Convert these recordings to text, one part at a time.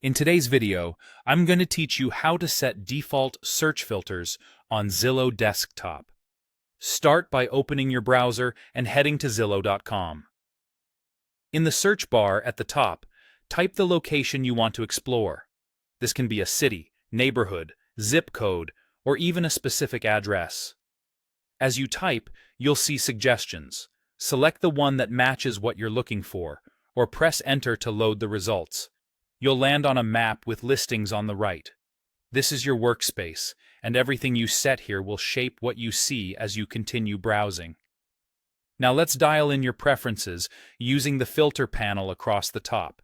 In today's video, I'm going to teach you how to set default search filters on Zillow desktop. Start by opening your browser and heading to Zillow.com. In the search bar at the top, type the location you want to explore. This can be a city, neighborhood, zip code, or even a specific address. As you type, you'll see suggestions. Select the one that matches what you're looking for, or press Enter to load the results. You'll land on a map with listings on the right. This is your workspace, and everything you set here will shape what you see as you continue browsing. Now let's dial in your preferences using the filter panel across the top.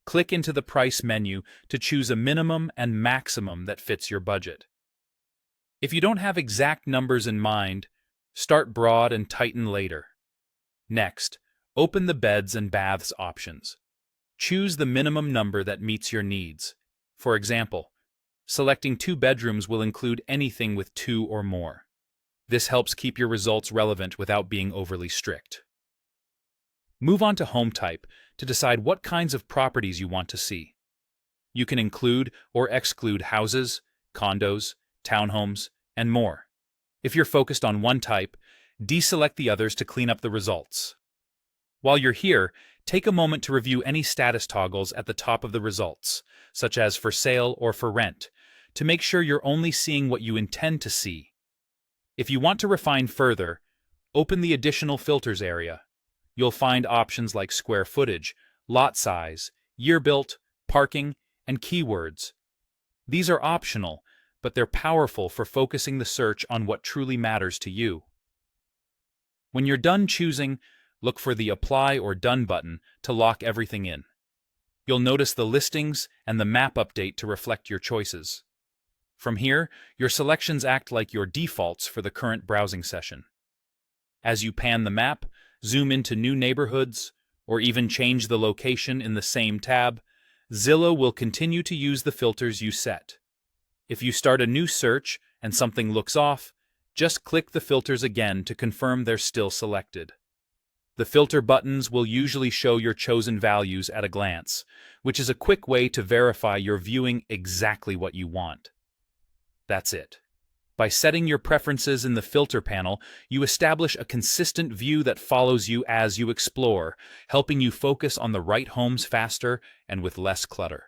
Click into the price menu to choose a minimum and maximum that fits your budget. If you don't have exact numbers in mind, start broad and tighten later. Next, open the beds and baths options. Choose the minimum number that meets your needs. For example, selecting 2 bedrooms will include anything with 2 or more. This helps keep your results relevant without being overly strict. Move on to home type to decide what kinds of properties you want to see. You can include or exclude houses, condos, townhomes, and more. If you're focused on one type, deselect the others to clean up the results. While you're here, take a moment to review any status toggles at the top of the results, such as for sale or for rent, to make sure you're only seeing what you intend to see. If you want to refine further, open the Additional Filters area. You'll find options like square footage, lot size, year built, parking, and keywords. These are optional, but they're powerful for focusing the search on what truly matters to you. When you're done choosing, look for the Apply or Done button to lock everything in. You'll notice the listings and the map update to reflect your choices. From here, your selections act like your defaults for the current browsing session. As you pan the map, zoom into new neighborhoods, or even change the location in the same tab, Zillow will continue to use the filters you set. If you start a new search and something looks off, just click the filters again to confirm they're still selected. The filter buttons will usually show your chosen values at a glance, which is a quick way to verify you're viewing exactly what you want. That's it. By setting your preferences in the filter panel, you establish a consistent view that follows you as you explore, helping you focus on the right homes faster and with less clutter.